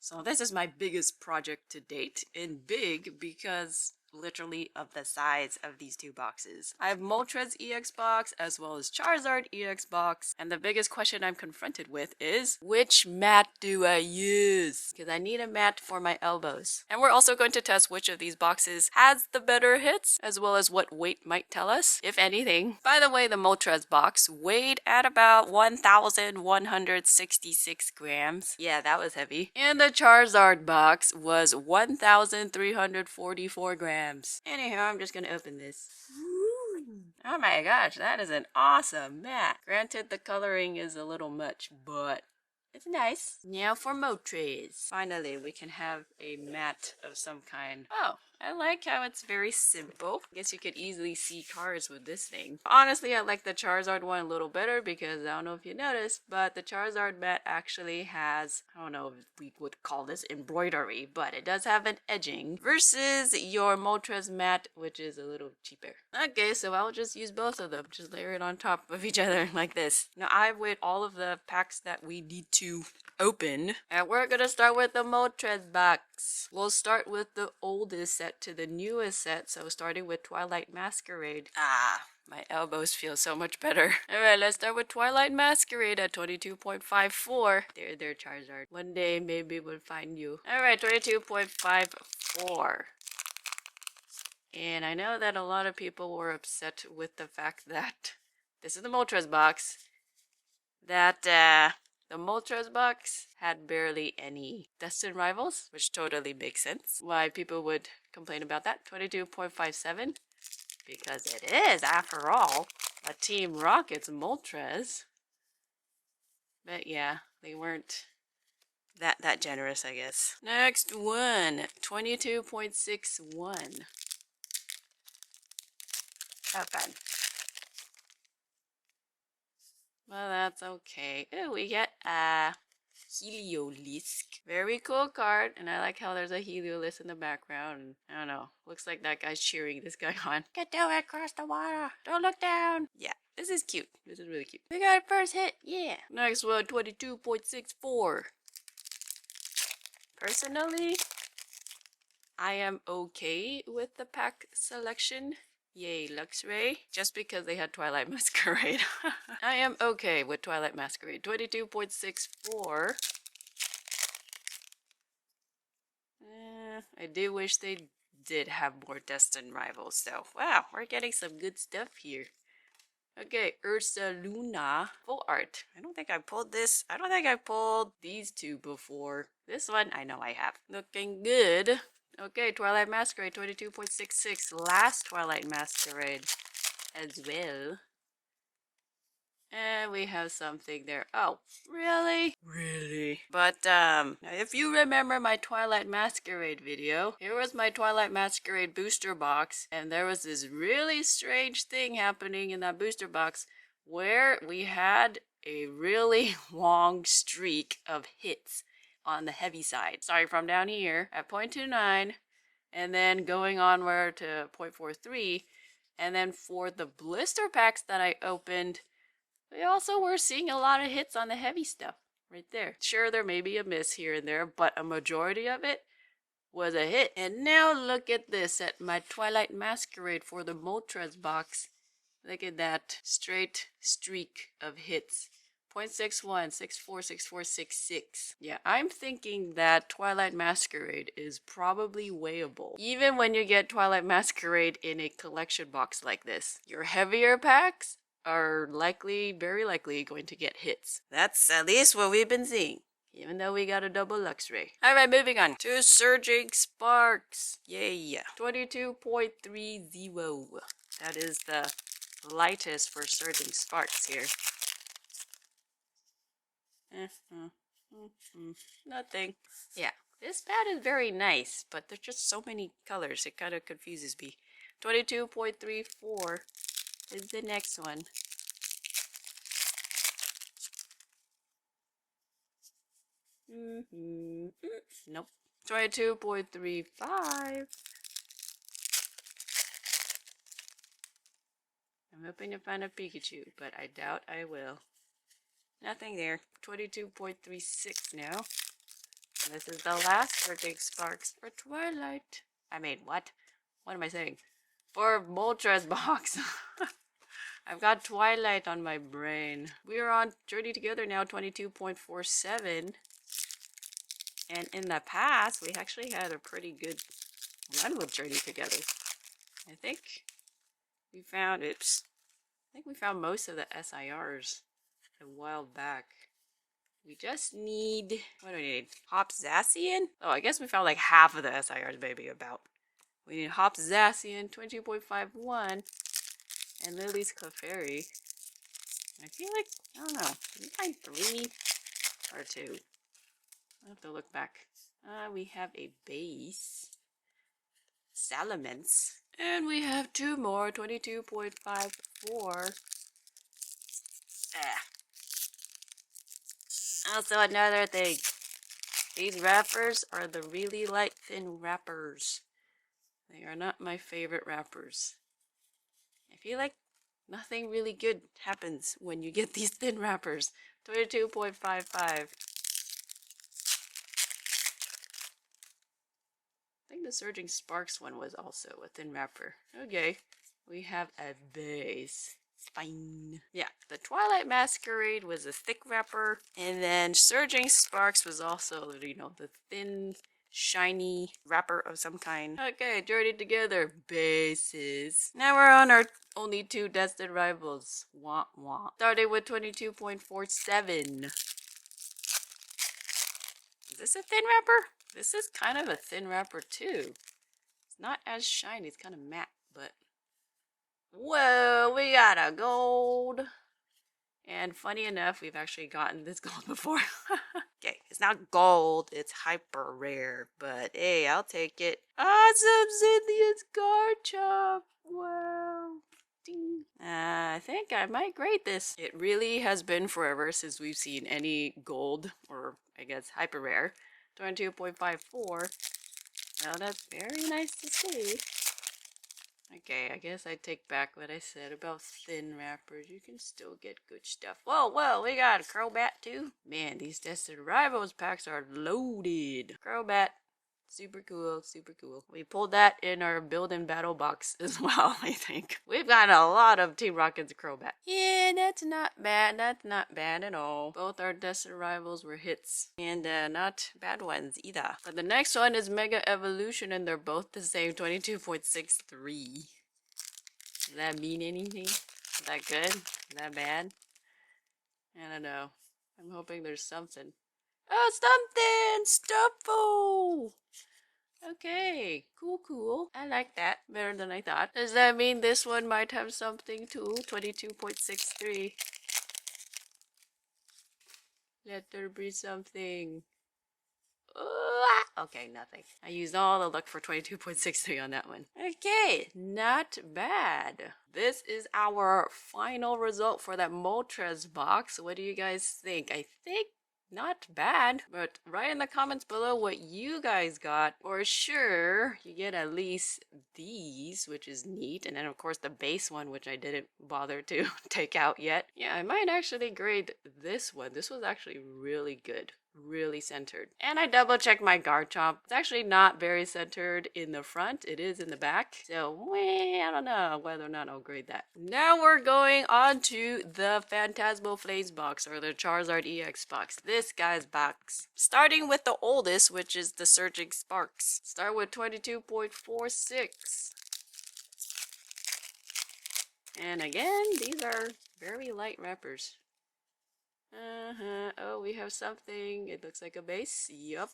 So this is my biggest project to date, and big because literally of the size of these two boxes. I have Moltres EX Box as well as Charizard EX Box, and the biggest question I'm confronted with is, which mat do I use? Because I need a mat for my elbows. And we're also going to test which of these boxes has the better hits, as well as what weight might tell us, if anything. By the way, the Moltres box weighed at about 1,166 grams. Yeah, that was heavy. And the Charizard box was 1,344 grams. Anyhow, I'm just gonna open this. Ooh. Oh my gosh, that is an awesome mat. Granted, the coloring is a little much, but it's nice. Now for Moltres. Finally, we can have a mat of some kind. Oh, I like how it's very simple. I guess you could easily see cars with this thing. Honestly, I like the Charizard one a little better because I don't know if you noticed, but the Charizard mat actually has, I don't know if we would call this embroidery, but it does have an edging versus your Moltres mat, which is a little cheaper. Okay, so I'll just use both of them. Just layer it on top of each other like this. Now I've weighed all of the packs that we need to open, and we're gonna start with the Moltres box. We'll start with the oldest set to the newest set, so starting with Twilight Masquerade. My elbows feel so much better. Alright, let's start with Twilight Masquerade at 22.54. There, Charizard. One day, maybe we'll find you. Alright, 22.54. And I know that a lot of people were upset with the fact that this is the Moltres box. That, the Moltres box had barely any Destined Rivals, which totally makes sense why people would complain about that. 22.57, because it is, after all, a Team Rocket's Moltres. But yeah, they weren't that generous, I guess. Next one, 22.61. Open. Well, that's okay. Ooh, we get a Heliolisk. Very cool card, and I like how there's a Heliolisk in the background. And I don't know, looks like that guy's cheering this guy on. Get down across the water. Don't look down. Yeah, this is cute. This is really cute. We got a first hit. Yeah. Next one, 22.64. Personally, I am okay with the pack selection. Yay, Luxray. Just because they had Twilight Masquerade. I am okay with Twilight Masquerade. 22.64. I do wish they did have more Destined Rivals, so wow, we're getting some good stuff here. Okay, Ursaluna full art. I don't think I pulled this. I don't think I pulled these two before. This one, I know I have. Looking good. Okay, Twilight Masquerade 22.66. Last Twilight Masquerade as well. And we have something there. Oh, really? Really? But, if you remember my Twilight Masquerade video, here was my Twilight Masquerade booster box, and there was this really strange thing happening in that booster box where we had a really long streak of hits on the heavy side. Starting from down here at 0.29, and then going onward to 0.43, and then for the blister packs that I opened, we also were seeing a lot of hits on the heavy stuff right there. Sure, there may be a miss here and there, but a majority of it was a hit. And now look at this at my Twilight Masquerade for the Moltres box. Look at that straight streak of hits. 0.61, 64, 64, 66. Yeah, I'm thinking that Twilight Masquerade is probably weighable. Even when you get Twilight Masquerade in a collection box like this. Your heavier packs are likely, very likely, going to get hits. That's at least what we've been seeing, even though we got a double Luxray. Alright, moving on to Surging Sparks. Yay. 22.30. That is the lightest for Surging Sparks here. Nothing. Yeah, this pad is very nice, but there's just so many colors, it kind of confuses me. 22.34 is the next one. Nope. 22.35. I'm hoping to find a Pikachu, but I doubt I will. Nothing there. 22.36 now. This is the last Surging Sparks for Twilight. I mean, what? What am I saying? For Moltres Box. I've got Twilight on my brain. We are on Journey Together now, 22.47. And in the past, we actually had a pretty good run with Journey Together. I think we found, oops. I think we found most of the SIRs a while back. We just need, what do we need? Hops Zacian? Oh, I guess we found like half of the SIRs, maybe about. We need Hops Zacian, 22.51, and Lily's Clefairy. I feel like, I don't know, did we find 3 or 2? I'll have to look back. We have a base, Salamence, and we have 2 more, 22.54. Also, another thing, these wrappers are the really light thin wrappers. They are not my favorite wrappers. I feel like nothing really good happens when you get these thin wrappers. 22.55. I think the Surging Sparks one was also a thin wrapper. Okay, we have a base. Fine. Yeah, the Twilight Masquerade was a thick wrapper, and then Surging Sparks was also, you know, the thin, shiny wrapper of some kind. Okay, Journey Together, bases. Now we're on our only 2 Destined Rivals. Wah wah. Starting with 22.47. Is this a thin wrapper? This is kind of a thin wrapper too. It's not as shiny, it's kind of matte, but whoa, we got a gold. And funny enough, we've actually gotten this gold before. Okay, it's not gold, it's hyper rare, but hey, I'll take it. Awesome Zindia's Garchomp. Wow. Ding. I think I might grade this. It really has been forever since we've seen any gold, or I guess hyper rare. 22.54. Well, that's very nice to see. Okay, I guess I take back what I said about thin wrappers. You can still get good stuff. Whoa, whoa, we got a Crobat too? Man, these Destined Rivals packs are loaded. Crobat, super cool, super cool. We pulled that in our build and battle box as well, I think. We've got a lot of Team Rocket's Crobat. Yeah, that's not bad. That's not bad at all. Both our Destined Rivals were hits. And not bad ones either. But the next one is Mega Evolution, and they're both the same, 22.63. Does that mean anything? Is that good? Is that bad? I don't know. I'm hoping there's something. Oh, something! Stuffle! Okay, cool, cool. I like that better than I thought. Does that mean this one might have something too? 22.63. Let there be something. Okay, nothing. I used all the luck for 22.63 on that one. Okay, not bad. This is our final result for that Moltres box. What do you guys think? I think not bad, but write in the comments below what you guys got. For sure, you get at least these, which is neat, and then of course the base one, which I didn't bother to take out yet. Yeah, I might actually grade this one. This was actually really good. Really centered. And I double checked my Garchomp. It's actually not very centered in the front. It is in the back. So, I don't know whether or not I'll grade that. Now we're going on to the Phantasmal Flames box, or the Charizard EX box. This guy's box. Starting with the oldest, which is the Surging Sparks. Start with 22.46. And again, these are very light wrappers. Oh, we have something. It looks like a base. Yup.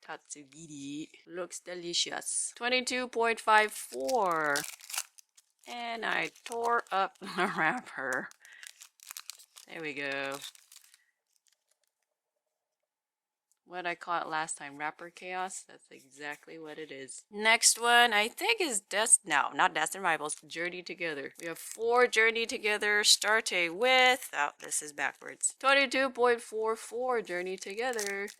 Tatsugiri. Looks delicious. 22.54. And I tore up the wrapper. There we go. What I caught last time, wrapper chaos. That's exactly what it is. Next one, I think is no, not Destined Rivals. Journey Together. We have 4 Journey Together, starting with, oh, this is backwards. 22.44 Journey Together.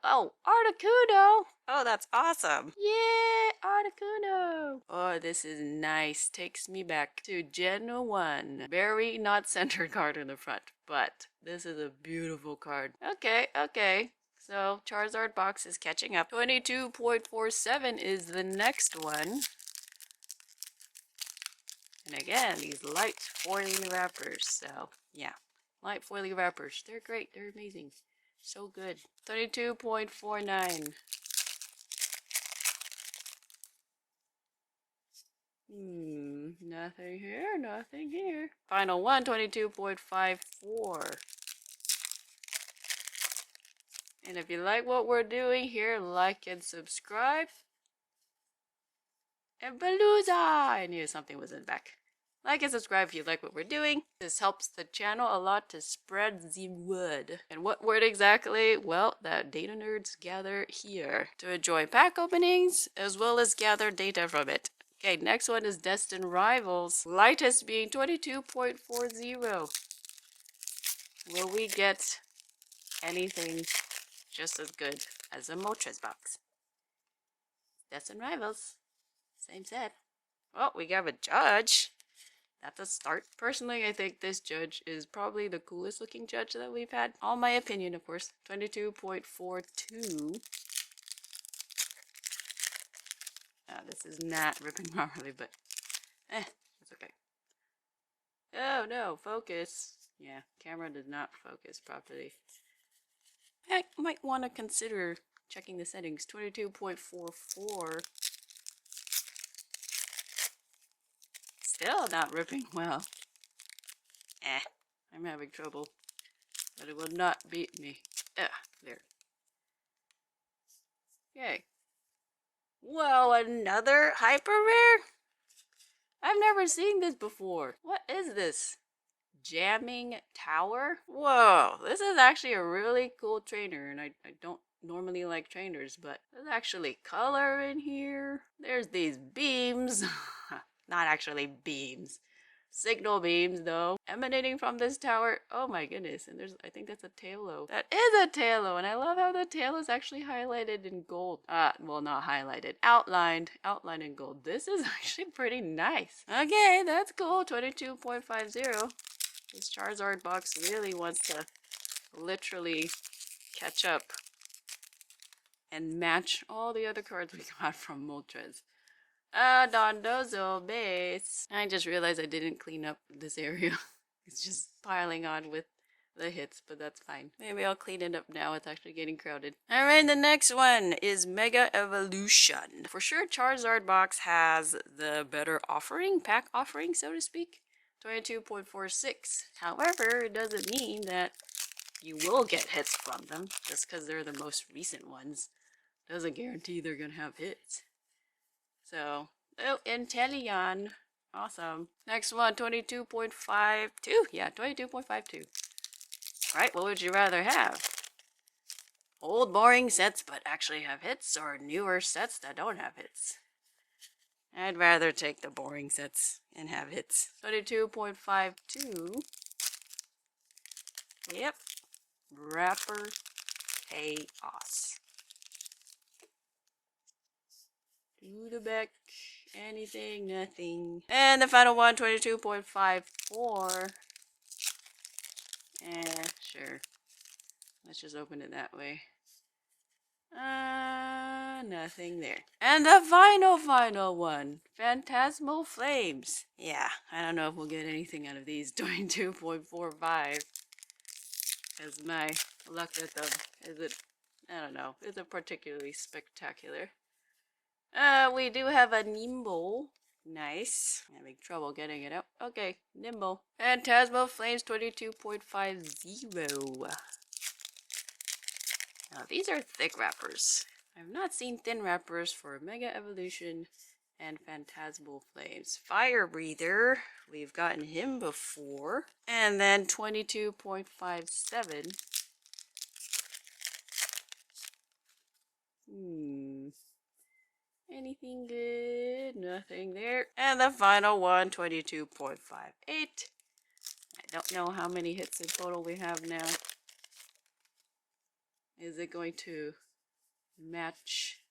Oh, Articuno. Oh, that's awesome. Yeah, Articuno. Oh, this is nice. Takes me back to Gen 1. Very not centered card in the front, but this is a beautiful card. Okay, okay. So Charizard box is catching up. 22.47 is the next one. And again, these light foily wrappers. So yeah, light foily wrappers. They're great. They're amazing. So good. 32.49. Nothing here, nothing here. Final one, 22.54. And if you like what we're doing here, like and subscribe. And Balooza! I knew something was in the back. Like and subscribe if you like what we're doing. This helps the channel a lot to spread the word. And what word exactly? Well, that data nerds gather here to enjoy pack openings as well as gather data from it. Okay, next one is Destined Rivals. Lightest being 22.40. Will we get anything just as good as a Moltres Box? Destined Rivals. Same set. Oh, we got a judge. That's a start. Personally, I think this judge is probably the coolest looking judge that we've had. All my opinion, of course. 22.42. This is not ripping properly, but that's okay. Oh no, focus. Yeah, camera does not focus properly. I might want to consider checking the settings. 22.44. Still not ripping well. I'm having trouble. But it will not beat me. There. Yay. Whoa, another hyper rare? I've never seen this before. What is this? Jamming Tower? Whoa, this is actually a really cool trainer, and I don't normally like trainers, but there's actually color in here. There's these beams. Not actually beams. Signal beams, though, emanating from this tower. Oh my goodness, and I think that's a Tailo. That is a Tailo, and I love how the tail is actually highlighted in gold. Well, not highlighted, outlined in gold. This is actually pretty nice. Okay, that's cool. 22.50. This Charizard box really wants to literally catch up and match all the other cards we got from Moltres. Dondozo base. I just realized I didn't clean up this area. It's just piling on with the hits, but that's fine. Maybe I'll clean it up now. It's actually getting crowded. Alright, the next one is Mega Evolution. For sure, Charizard box has the better offering, pack offering, so to speak. 22.46. However, it doesn't mean that you will get hits from them just because they're the most recent ones. Doesn't guarantee they're gonna have hits. So, oh, Inteleon. Awesome. Next one, 22.52. Yeah, 22.52. Right, what would you rather have? Old boring sets but actually have hits, or newer sets that don't have hits? I'd rather take the boring sets and have hits. 22.52. Yep. Wrapper Chaos. To the back. Anything, nothing. And the final one, 22.54. Sure. Let's just open it that way. Nothing there. And the final one, Phantasmal Flames. Yeah, I don't know if we'll get anything out of these. 22.45. As my luck at them I don't know, isn't particularly spectacular. We do have a Nimble. Nice. Having trouble getting it out. Okay, Nimble. Phantasmal Flames 22.50. Now, these are thick wrappers. I've not seen thin wrappers for Mega Evolution and Phantasmal Flames. Fire Breather. We've gotten him before. And then 22.57. Anything good? Nothing there. And the final one, 22.58. I don't know how many hits in total we have now. Is it going to match.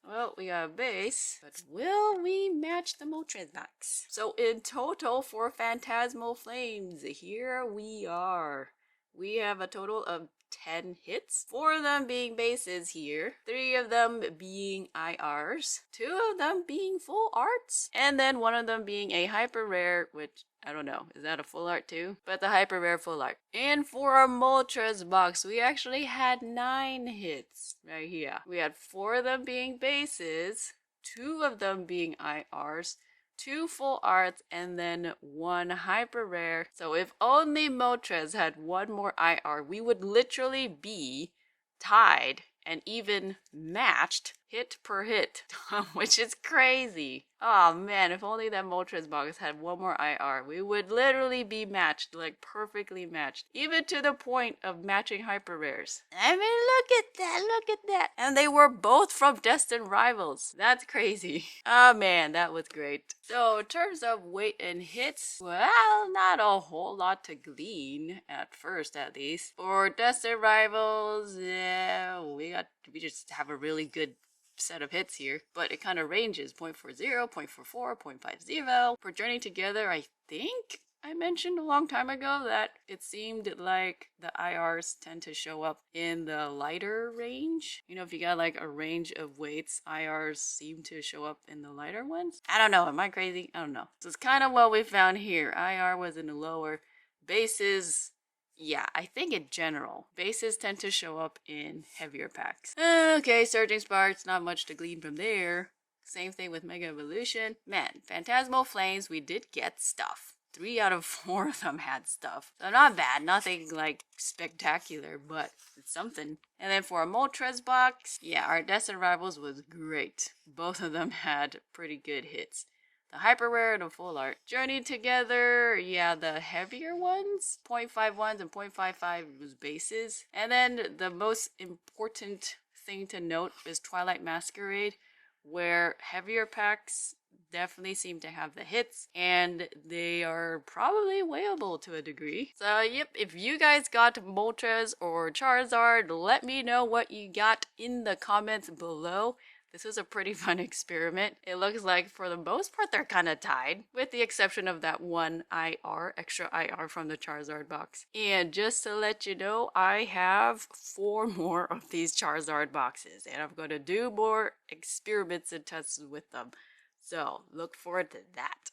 Well, we got a base, but will we match the Moltres Box? So in total for Phantasmal Flames, here we are. We have a total of 10 hits, 4 of them being bases here, 3 of them being IRs, 2 of them being full arts, and then 1 of them being a hyper rare, which I don't know, is that a full art too? But the hyper rare full art. And for our Moltres Box, we actually had 9 hits right here. We had 4 of them being bases, 2 of them being IRs, 2 full arts, and then 1 hyper rare. So if only Moltres had 1 more IR, we would literally be tied and even matched hit per hit, which is crazy. Oh man, if only that Moltres Box had 1 more IR, we would literally be matched, like perfectly matched, even to the point of matching hyper rares. I mean, look at that, look at that. And they were both from Destined Rivals. That's crazy. Oh man, that was great. So in terms of weight and hits, well, not a whole lot to glean at first, at least. For Destined Rivals, yeah, we just have a really good set of hits here, but it kind of ranges 0.40, 0.44, 0.50. For Journey Together, I think I mentioned a long time ago that it seemed like the IRs tend to show up in the lighter range. You know, if you got like a range of weights, IRs seem to show up in the lighter ones. I don't know, am I crazy? I don't know. So it's kind of what we found here. IR was in the lower. Bases, yeah, I think in general, bases tend to show up in heavier packs. Okay, Surging Sparks, not much to glean from there. Same thing with Mega Evolution. Man, Phantasmal Flames, we did get stuff. 3 out of 4 of them had stuff. So not bad, nothing like spectacular, but it's something. And then for a Moltres Box, yeah, our Destined Rivals was great. Both of them had pretty good hits. The hyper rare and the full art. Journey Together, yeah, the heavier ones, 0.51s and 0.55 was bases. And then the most important thing to note is Twilight Masquerade, where heavier packs definitely seem to have the hits, and they are probably weighable to a degree. So yep, if you guys got Moltres or Charizard, let me know what you got in the comments below. This was a pretty fun experiment. It looks like for the most part they're kind of tied, with the exception of that 1 IR, extra IR from the Charizard box. And just to let you know, I have 4 more of these Charizard boxes, and I'm going to do more experiments and tests with them. So look forward to that.